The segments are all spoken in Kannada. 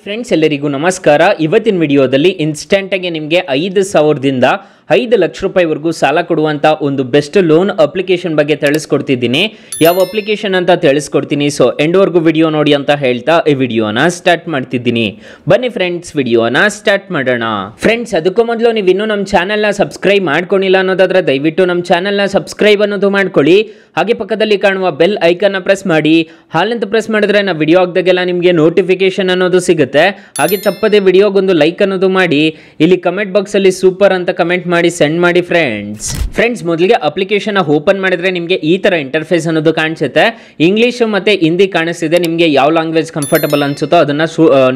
ಫ್ರೆಂಡ್ಸ್ ಎಲ್ಲರಿಗೂ ನಮಸ್ಕಾರ. ಇವತ್ತಿನ ವಿಡಿಯೋದಲ್ಲಿ ಇನ್ಸ್ಟೆಂಟ್ ಆಗಿ ನಿಮಗೆ 5,000ದಿಂದ 5 ಲಕ್ಷ ರೂಪಾಯಿವರೆಗೂ ಸಾಲ ಕೊಡುವಂತ ಒಂದು ಬೆಸ್ಟ್ ಲೋನ್ ಅಪ್ಲಿಕೇಶನ್ ಬಗ್ಗೆ ತಿಳಿಸ್ಕೊಡ್ತಿದ್ದೀನಿ. ಯಾವ ಅಪ್ಲಿಕೇಶನ್ ಅಂತ ತಿಳಿಸ್ಕೊಡ್ತೀನಿ. ಸೊ ಎಂಡ್ ವರೆಗೂ ವಿಡಿಯೋ ನೋಡಿ ಅಂತ ಹೇಳ್ತಾ ಈ ವಿಡಿಯೋನ ಸ್ಟಾರ್ಟ್ ಮಾಡ್ತಿದ್ದೀನಿ. ಬನ್ನಿ ಫ್ರೆಂಡ್ಸ್, ವಿಡಿಯೋನ ಸ್ಟಾರ್ಟ್ ಮಾಡೋಣ. ಫ್ರೆಂಡ್ಸ್, ಅದಕ್ಕೂ ಮೊದಲು ನೀವು ಇನ್ನೂ ನಮ್ಮ ಚಾನೆಲ್ನ ಸಬ್ಸ್ಕ್ರೈಬ್ ಮಾಡ್ಕೊಂಡಿಲ್ಲ ಅನ್ನೋದಾದ್ರೆ ದಯವಿಟ್ಟು ನಮ್ಮ ಚಾನೆಲ್ನ ಸಬ್ಸ್ಕ್ರೈಬ್ ಅನ್ನೋದು ಮಾಡ್ಕೊಳ್ಳಿ. ಹಾಗೆ ಪಕ್ಕದಲ್ಲಿ ಕಾಣುವ ಬೆಲ್ ಐಕನ್ನ ಪ್ರೆಸ್ ಮಾಡಿ. ಹಾಲಂತ ಪ್ರೆಸ್ ಮಾಡಿದ್ರೆ ನಾವು ವಿಡಿಯೋ ಹಾಕಿದಾಗೆಲ್ಲ ನಿಮಗೆ ನೋಟಿಫಿಕೇಶನ್ ಅನ್ನೋದು ಸಿಗುತ್ತೆ. ಹಾಗೆ ತಪ್ಪದೆ ವಿಡಿಯೋಗೊಂದು ಲೈಕ್ ಅನ್ನೋದು ಮಾಡಿ. ಇಲ್ಲಿ ಕಮೆಂಟ್ ಬಾಕ್ಸ್ ಅಲ್ಲಿ ಸೂಪರ್ ಅಂತ ಕಮೆಂಟ್ ಮಾಡಿ ಸೆಂಡ್ ಮಾಡಿ ಫ್ರೆಂಡ್ಸ್. ಮೊದಲಿಗೆ ಅಪ್ಲಿಕೇಶನ್ ಓಪನ್ ಮಾಡಿದ್ರೆ ನಿಮಗೆ ಈ ತರ ಇಂಟರ್ಫೇಸ್ ಅನ್ನೋದು ಕಾಣಿಸುತ್ತೆ. ಇಂಗ್ಲಿಷ್ ಮತ್ತೆ ಹಿಂದಿ ಕಾಣಿಸ್ತಿದೆ. ನಿಮಗೆ ಯಾವ ಲ್ಯಾಂಗ್ವೇಜ್ ಕಂಫರ್ಟಬಲ್ ಅನ್ಸುತ್ತೋ ಅದನ್ನ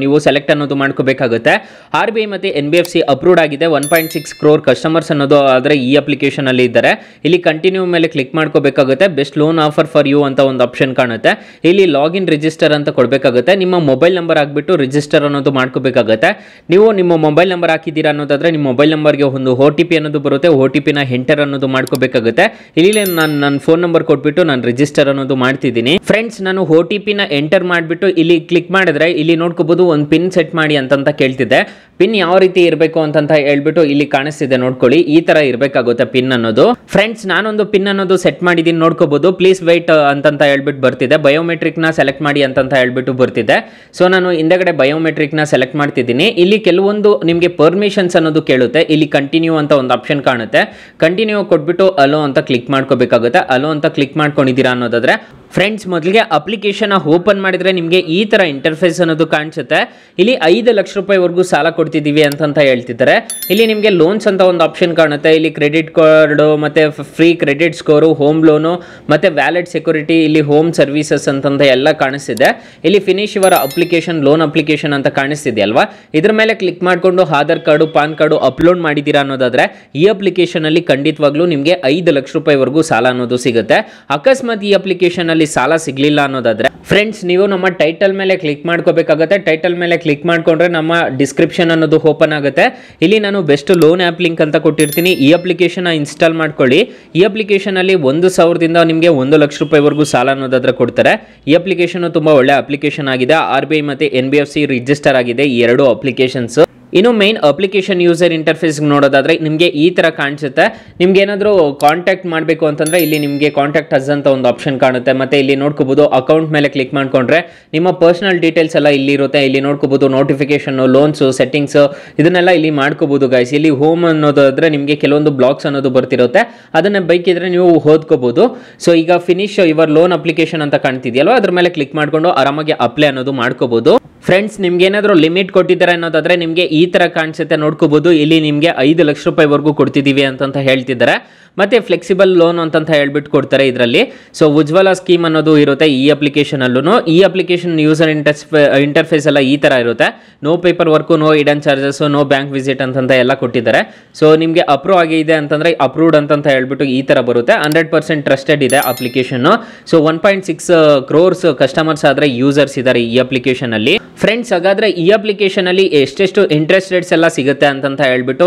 ನೀವು ಸೆಲೆಕ್ಟ್ ಅನ್ನೋದು ಮಾಡ್ಕೋಬೇಕಾಗುತ್ತೆ. RBI ಮತ್ತೆ NBFC ಅಪ್ರೂವ್ಡ್ ಆಗಿದೆ. 1.6 crore ಕಸ್ಟಮರ್ಸ್ ಅನ್ನೋದು ಆದರೆ ಈ ಅಪ್ಲಿಕೇಶನ್ ಅಲ್ಲಿ ಇದ್ದಾರೆ. ಇಲ್ಲಿ ಕಂಟಿನ್ಯೂ ಮೇಲೆ ಕ್ಲಿಕ್ ಮಾಡ್ಕೋಬೇಕಾಗುತ್ತೆ. Best loan offer for you ಅಂತ ಒಂದು ಆಪ್ಷನ್ ಕಾಣುತ್ತೆ. ಇಲ್ಲಿ ಲಾಗಿನ್ ರಿಜಿಸ್ಟರ್ ಅಂತ ಕೊಡಬೇಕಾಗುತ್ತೆ. ನಿಮ್ಮ ಮೊಬೈಲ್ ನಂಬರ್ ಹಾಕ್ಬಿಟ್ಟು ರಿಜಿಸ್ಟರ್ ಅನ್ನೋದು ಮಾಡ್ಕೋಬೇಕಾಗುತ್ತೆ. ನೀವು ನಿಮ್ಮ ಮೊಬೈಲ್ ನಂಬರ್ ಹಾಕಿದ್ದೀರಾ ಅನ್ನೋದಾದ್ರೆ ನಿಮ್ಮ ಮೊಬೈಲ್ ನಂಬರ್ಗೆ ಒಂದು OTP ಅನ್ನೋದು ಬರುತ್ತೆ. OTP ನ ಎಂಟರ್ ಅನ್ನೋದು ಮಾಡ್ಕೋಬೇಕಾಗುತ್ತೆ. ಇಲ್ಲಿ ನನ್ನ ಫೋನ್ ನಂಬರ್ ಕೊಟ್ಬಿಟ್ಟು ನಾನು ರಿಜಿಸ್ಟರ್ ಅನ್ನೋದು ಮಾಡ್ತಿದ್ದೀನಿ. ಫ್ರೆಂಡ್ಸ್, ನಾನು OTP ನ ಎಂಟರ್ ಮಾಡಿಬಿಟ್ಟು ಇಲ್ಲಿ ಕ್ಲಿಕ್ ಮಾಡಿದ್ರೆ ಇಲ್ಲಿ ನೋಡ್ಕೋಬಹುದು ಒಂದು ಪಿನ್ ಸೆಟ್ ಮಾಡಿ ಅಂತ ಕೇಳ್ತಿದೆ. ಪಿನ್ ಯಾವ ರೀತಿ ಇರಬೇಕು ಅಂತ ಹೇಳ್ಬಿಟ್ಟು ಇಲ್ಲಿ ಕಾಣಿಸ್ತಿದೆ ನೋಡ್ಕೊಳ್ಳಿ. ಈ ತರ ಇರಬೇಕಾಗುತ್ತೆ ಪಿನ್ ಅನ್ನೋದು. ಫ್ರೆಂಡ್ಸ್, ನಾನೊಂದು ಪಿನ್ ಅನ್ನೋದು ಸೆಟ್ ಮಾಡಿದ್ದೀನಿ ನೋಡ್ಕೋಬಹುದು. ಪ್ಲೀಸ್ ವೆಯ್ಟ್ ಅಂತ ಹೇಳ್ಬಿಟ್ಟು ಬರ್ತಿದೆ. ಬಯೋಮೆಟ್ರಿಕ್ ನ ಸೆಲೆಕ್ಟ್ ಮಾಡಿ ಅಂತ ಹೇಳ್ಬಿಟ್ಟು ಬರ್ತಿದೆ. ಸೊ ನಾನು ಹಿಂದೆಗಡೆ ಬಯೋಮೆಟ್ರಿಕ್ ನ ಸೆಲೆಕ್ಟ್ ಮಾಡ್ತಿದ್ದೀನಿ. ಇಲ್ಲಿ ಕೆಲವೊಂದು ನಿಮಗೆ ಪರ್ಮಿಷನ್ಸ್ ಅನ್ನೋದು ಕೇಳುತ್ತೆ. ಇಲ್ಲಿ ಕಂಟಿನ್ಯೂ ಅಂತ ಒಂದು ಆಪ್ಷನ್ ಕಾಣುತ್ತೆ. ಕಂಟಿನ್ಯೂ ಕೊಟ್ಬಿಟ್ಟು ಅಲೋ ಅಂತ ಕ್ಲಿಕ್ ಮಾಡ್ಕೋಬೇಕಾಗುತ್ತೆ. ಅಲೋ ಅಂತ ಕ್ಲಿಕ್ ಮಾಡ್ಕೊಂಡಿದ್ದೀರಾ ಅನ್ನೋದಾದ್ರೆ ಫ್ರೆಂಡ್ಸ್, ಮೊದಲಿಗೆ ಅಪ್ಲಿಕೇಶನ್ ಓಪನ್ ಮಾಡಿದ್ರೆ ನಿಮಗೆ ಈ ತರ ಇಂಟರ್ಫೇಸ್ ಅನ್ನೋದು ಕಾಣಿಸುತ್ತೆ. ಇಲ್ಲಿ 5 ಲಕ್ಷ ರೂಪಾಯಿವರೆಗೂ ಸಾಲ ಕೊಡ್ತಿದ್ದೀವಿ ಅಂತ ಹೇಳ್ತಿದ್ದಾರೆ. ಇಲ್ಲಿ ನಿಮಗೆ ಲೋನ್ಸ್ ಅಂತ ಒಂದು ಆಪ್ಷನ್ ಕಾಣುತ್ತೆ. ಇಲ್ಲಿ ಕ್ರೆಡಿಟ್ ಕಾರ್ಡ್ ಮತ್ತೆ free credit score, home loan ಮತ್ತೆ ವ್ಯಾಲೆಟ್ ಸೆಕ್ಯೂರಿಟಿ, ಇಲ್ಲಿ ಹೋಮ್ ಸರ್ವಿಸಸ್ ಅಂತ ಎಲ್ಲ ಕಾಣಿಸ್ತಿದೆ. ಇಲ್ಲಿ finish your application loan application ಅಂತ ಕಾಣಿಸ್ತಿದೆ ಅಲ್ವಾ. ಇದ್ರ ಮೇಲೆ ಕ್ಲಿಕ್ ಮಾಡ್ಕೊಂಡು Aadhaar card PAN card upload ಮಾಡಿದ್ದೀರಾ ಅನ್ನೋದಾದ್ರೆ ಈ ಅಪ್ಲಿಕೇಶನ್ ಅಲ್ಲಿ ಖಂಡಿತವಾಗ್ಲೂ ನಿಮಗೆ 5 ಲಕ್ಷ ರೂಪಾಯಿವರೆಗೂ ಸಾಲ ಅನ್ನೋದು ಸಿಗುತ್ತೆ. ಅಕಸ್ಮಾತ್ ಈ ಅಪ್ಲಿಕೇಶನ್ ಅಲ್ಲಿ ಸಾಲ ಸಿಗ್ಲಿಲ್ಲ ಅನ್ನೋದಾದ್ರೆ ಫ್ರೆಂಡ್ಸ್, ನೀವು ನಮ್ಮ ಟೈಟಲ್ ಮೇಲೆ ಕ್ಲಿಕ್ ಮಾಡ್ಕೋಬೇಕಾಗುತ್ತೆ. ಟೈಟಲ್ ಮೇಲೆ ಕ್ಲಿಕ್ ಮಾಡ್ಕೊಂಡ್ರೆ ನಮ್ಮ ಡಿಸ್ಕ್ರಿಪ್ಷನ್ ಅನ್ನೋದು ಓಪನ್ ಆಗುತ್ತೆ. ಇಲ್ಲಿ ನಾನು ಬೆಸ್ಟ್ ಲೋನ್ ಆ್ಯಪ್ ಲಿಂಕ್ ಅಂತ ಕೊಟ್ಟಿರ್ತೀನಿ. ಈ ಅಪ್ಲಿಕೇಶನ್ ಇನ್ಸ್ಟಾಲ್ ಮಾಡ್ಕೊಳ್ಳಿ. ಈ ಅಪ್ಲಿಕೇಶನ್ ಅಲ್ಲಿ 1,000ದಿಂದ ನಿಮಗೆ 1 ಲಕ್ಷ ರೂಪಾಯಿವರೆಗೂ ಸಾಲ ಅನ್ನೋದಾದ್ರೆ ಕೊಡ್ತಾರೆ. ಈ ಅಪ್ಲಿಕೇಶನ್ ತುಂಬಾ ಒಳ್ಳೆ ಅಪ್ಲಿಕೇಶನ್ ಆಗಿದೆ. RBI ಮತ್ತೆ NBFC ರಿಜಿಸ್ಟರ್ ಆಗಿದೆ ಈ ಎರಡು ಅಪ್ಲಿಕೇಶನ್ಸ್. ಇನ್ನು ಮೈನ್ ಅಪ್ಲಿಕೇಶನ್ ಯೂಸರ್ ಇಂಟರ್ಫೇಸ್ ನೋಡೋದಾದ್ರೆ ನಿಮಗೆ ಈ ತರ ಕಾಣಿಸುತ್ತೆ. ನಿಮ್ಗೆ ಏನಾದರೂ ಕಾಂಟ್ಯಾಕ್ಟ್ ಮಾಡಬೇಕು ಅಂತಂದ್ರೆ ಇಲ್ಲಿ ನಿಮಗೆ ಕಾಂಟ್ಯಾಕ್ಟ್ ಅಸ್ ಅಂತ ಒಂದು ಆಪ್ಷನ್ ಕಾಣುತ್ತೆ. ಮತ್ತೆ ಇಲ್ಲಿ ನೋಡ್ಕೋಬಹುದು ಅಕೌಂಟ್ ಮೇಲೆ ಕ್ಲಿಕ್ ಮಾಡ್ಕೊಂಡ್ರೆ ನಿಮ್ಮ ಪರ್ಸನಲ್ ಡೀಟೇಲ್ಸ್ ಎಲ್ಲ ಇಲ್ಲಿ ಇರುತ್ತೆ. ಇಲ್ಲಿ ನೋಡ್ಕೋಬಹುದು ನೋಟಿಫಿಕೇಶನ್, ಲೋನ್ಸ್, ಸೆಟ್ಟಿಂಗ್ಸ್ ಇದನ್ನೆಲ್ಲ ಇಲ್ಲಿ ಮಾಡ್ಕೋಬಹುದು ಗೈಸ್. ಇಲ್ಲಿ ಹೋಮ್ ಅನ್ನೋದಾದ್ರೆ ನಿಮಗೆ ಕೆಲವೊಂದು ಬ್ಲಾಕ್ಸ್ ಅನ್ನೋದು ಬರ್ತಿರುತ್ತೆ. ಅದನ್ನ ಬೇಕಿದ್ರೆ ನೀವು ಓದ್ಕೋಬಹುದು. ಸೊ ಈಗ ಫಿನಿಶ್ ಯುವರ್ ಲೋನ್ ಅಪ್ಲಿಕೇಶನ್ ಅಂತ ಕಾಣ್ತಿದೆಯಲ್ವಾ, ಅದ್ರ ಮೇಲೆ ಕ್ಲಿಕ್ ಮಾಡ್ಕೊಂಡು ಆರಾಮಾಗಿ ಅಪ್ಲೈ ಅನ್ನೋದು ಮಾಡ್ಕೋಬಹುದು. ಫ್ರೆಂಡ್ಸ್, ನಿಮ್ಗೆ ಏನಾದರೂ ಲಿಮಿಟ್ ಕೊಟ್ಟಿದ್ದಾರೆ ಅನ್ನೋದಾದ್ರೆ ನಿಮಗೆ ಈ ತರ ಕಾಣಿಸುತ್ತೆ ನೋಡ್ಕೋಬಹುದು. ಇಲ್ಲಿ ನಿಮಗೆ 5 ಲಕ್ಷ ರೂಪಾಯಿವರೆಗೂ ಕೊಡ್ತಿದ್ದೀವಿ ಅಂತ ಹೇಳ್ತಿದ್ದಾರೆ. ಮತ್ತೆ ಫ್ಲೆಕ್ಸಿಬಲ್ ಲೋನ್ ಅಂತ ಹೇಳ್ಬಿಟ್ಟು ಕೊಡ್ತಾರೆ ಇದರಲ್ಲಿ. ಸೊ ಉಜ್ವಲ ಸ್ಕೀಮ್ ಅನ್ನೋದು ಇರುತ್ತೆ ಈ ಅಪ್ಲಿಕೇಶನ್ ಅಲ್ಲೂ. ಈ ಅಪ್ಲಿಕೇಶನ್ ಯೂಸರ್ ಇಂಟರ್ಫೇಸ್ ಎಲ್ಲ ಈ ತರ ಇರುತ್ತೆ. No paper work, no hidden charges, no bank visit ಅಂತ ಎಲ್ಲ ಕೊಟ್ಟಿದ್ದಾರೆ. ಸೊ ನಿಮಗೆ ಅಪ್ರೂವ್ ಆಗಿದೆ ಅಂತಂದ್ರೆ ಅಪ್ರೂವ್ಡ್ ಅಂತ ಹೇಳ್ಬಿಟ್ಟು ಈ ತರ ಬರುತ್ತೆ. 100% ಟ್ರಸ್ಟೆಡ್ ಇದೆ ಅಪ್ಲಿಕೇಶನ್. ಸೊ 1.6 crores ಕಸ್ಟಮರ್ಸ್ ಆದ್ರೆ ಯೂಸರ್ಸ್ ಇದ್ದಾರೆ ಈ ಅಪ್ಲಿಕೇಶನ್ ಅಲ್ಲಿ. ಫ್ರೆಂಡ್ಸ್, ಹಾಗಾದ್ರೆ ಈ ಅಪ್ಲಿಕೇಶನ್ ಅಲ್ಲಿ ಎಷ್ಟೆಷ್ಟು ಇಂಟ್ರೆಸ್ಟ್ ರೇಟ್ಸ್ ಎಲ್ಲ ಸಿಗುತ್ತೆ ಅಂತ ಹೇಳ್ಬಿಟ್ಟು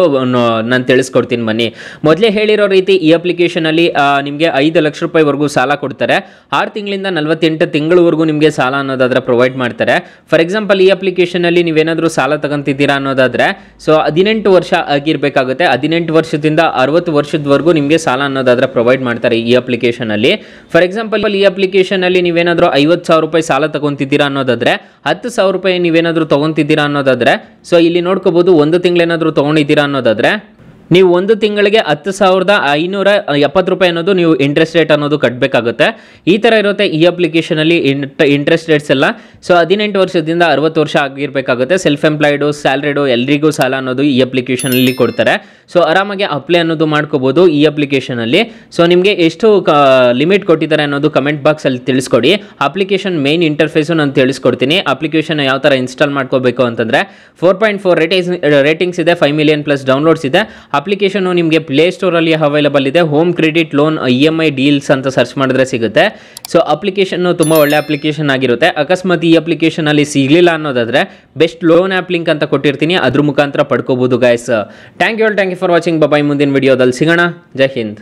ನಾನು ತಿಳಿಸ್ಕೊಡ್ತೀನಿ ಬನ್ನಿ. ಮೊದಲೇ ಹೇಳಿರೋ ರೀತಿ ಈ ಅಪ್ಲಿಕೇಶನ್ ಅಲ್ಲಿ ನಿಮಗೆ 5 ಲಕ್ಷ ರೂಪಾಯಿವರೆಗೂ ಸಾಲ ಕೊಡ್ತಾರೆ. 6 ತಿಂಗಳಿಂದ 48 ತಿಂಗಳವರೆಗೂ ನಿಮಗೆ ಸಾಲ ಅನ್ನೋದಾದ್ರೆ ಪ್ರೊವೈಡ್ ಮಾಡ್ತಾರೆ. ಫಾರ್ ಎಕ್ಸಾಂಪಲ್, ಈ ಅಪ್ಲಿಕೇಶನ್ ಅಲ್ಲಿ ನೀವೇನಾದ್ರೂ ಸಾಲ ತಗೊಂತಿದ್ದೀರಾ ಅನ್ನೋದಾದ್ರೆ ಸೊ 18 ವರ್ಷ ಆಗಿರ್ಬೇಕಾಗುತ್ತೆ. 18 ವರ್ಷದಿಂದ 60 ವರ್ಷದವರೆಗೂ ನಿಮಗೆ ಸಾಲ ಅನ್ನೋದಾದ್ರೆ ಪ್ರೊವೈಡ್ ಮಾಡ್ತಾರೆ ಈ ಅಪ್ಲಿಕೇಶನ್ ಅಲ್ಲಿ. ಫಾರ್ ಎಕ್ಸಾಂಪಲ್, ಈ ಅಪ್ಲಿಕೇಶನ್ ಅಲ್ಲಿ ನೀವೇನಾದ್ರೂ 50,000 ರೂಪಾಯಿ ಸಾಲ ತಗೊಂತಿದ್ದೀರಾ ಅನ್ನೋದಾದ್ರೆ 10,000 ರೂಪಾಯಿ ನೀವೇನಾದ್ರೂ ತಗೊಂತಿದ್ದೀರಾ ಅನ್ನೋದಾದ್ರೆ ಸೊ ಇಲ್ಲಿ ನೋಡ್ಕೋಬಹುದು. 1 ತಿಂಗಳೇನಾದ್ರೂ ತಗೊಂಡಿದ್ದೀರಾ ಅನ್ನೋದಾದ್ರೆ ನೀವು 1 ತಿಂಗಳಿಗೆ 10,570 ರೂಪಾಯಿ ಅನ್ನೋದು ನೀವು ಇಂಟ್ರೆಸ್ಟ್ ರೇಟ್ ಅನ್ನೋದು ಕಟ್ಟಬೇಕಾಗುತ್ತೆ. ಈ ತರ ಇರುತ್ತೆ ಈ ಅಪ್ಲಿಕೇಶನ್ ಅಲ್ಲಿ ಇಂಟ್ರೆಸ್ಟ್ ರೇಟ್ಸ್ ಎಲ್ಲ. ಸೊ 18 ವರ್ಷದಿಂದ 60 ವರ್ಷ ಆಗಿರ್ಬೇಕಾಗುತ್ತೆ. ಸೆಲ್ಫ್ ಎಂಪ್ಲಾಯ್ಡು, ಸ್ಯಾಲರಿಡು ಎಲ್ರಿಗೂ ಸಾಲ ಅನ್ನೋದು ಈ ಅಪ್ಲಿಕೇಶನ್ ಅಲ್ಲಿ ಕೊಡ್ತಾರೆ. ಸೊ ಆರಾಮಾಗಿ ಅಪ್ಲೈ ಅನ್ನೋದು ಮಾಡ್ಕೋಬಹುದು ಈ ಅಪ್ಲಿಕೇಶನ್ ಅಲ್ಲಿ. ಸೊ ನಿಮಗೆ ಎಷ್ಟು ಲಿಮಿಟ್ ಕೊಟ್ಟಿದ್ದಾರೆ ಅನ್ನೋದು ಕಮೆಂಟ್ ಬಾಕ್ಸ್ ಅಲ್ಲಿ ತಿಳಿಸ್ಕೊಡಿ. ಅಪ್ಲಿಕೇಶನ್ ಮೇನ್ ಇಂಟರ್ಫೇಸ್ ನಾನು ತಿಳಿಸ್ಕೊಡ್ತೀನಿ. ಅಪ್ಲಿಕೇಶನ್ ಯಾವ ತರ ಇನ್ಸ್ಟಾಲ್ ಮಾಡ್ಕೋಬೇಕು ಅಂತಂದ್ರೆ 4.4 ರೇಟಿಂಗ್ಸ್ ಇದೆ. 5 ಮಿಲಿಯನ್ ಪ್ಲಸ್ ಡೌನ್ಲೋಡ್ಸ್ ಇದೆ. ಅಪ್ಲಿಕೇಶನ್ ನಿಮಗೆ ಪ್ಲೇ ಸ್ಟೋರ್ ಅಲ್ಲಿ ಅವೈಲೇಬಲ್ ಇದೆ. Home credit loan EMI deals ಅಂತ ಸರ್ಚ್ ಮಾಡಿದ್ರೆ ಸಿಗುತ್ತೆ. ಸೊ ಅಪ್ಲಿಕೇಶನ್ ತುಂಬಾ ಒಳ್ಳೆ ಅಪ್ಲಿಕೇಶನ್ ಆಗಿರುತ್ತೆ. ಅಕಸ್ಮಾತ್ ಈ ಅಪ್ಲಿಕೇಶನ್ ಅಲ್ಲಿ ಸಿಗ್ಲಿಲ್ಲ ಅನ್ನೋದಾದ್ರೆ ಬೆಸ್ಟ್ ಲೋನ್ ಆ್ಯಪ್ ಲಿಂಕ್ ಅಂತ ಕೊಟ್ಟಿರ್ತೀನಿ, ಅದ್ರ ಮುಖಾಂತರ ಪಡ್ಕೋಬಹುದು guys. Thank you for watching. Bye. ಮುಂದಿನ ವಿಡಿಯೋದಲ್ಲಿ ಸಿಗೋಣ. ಜೈ ಹಿಂದ್.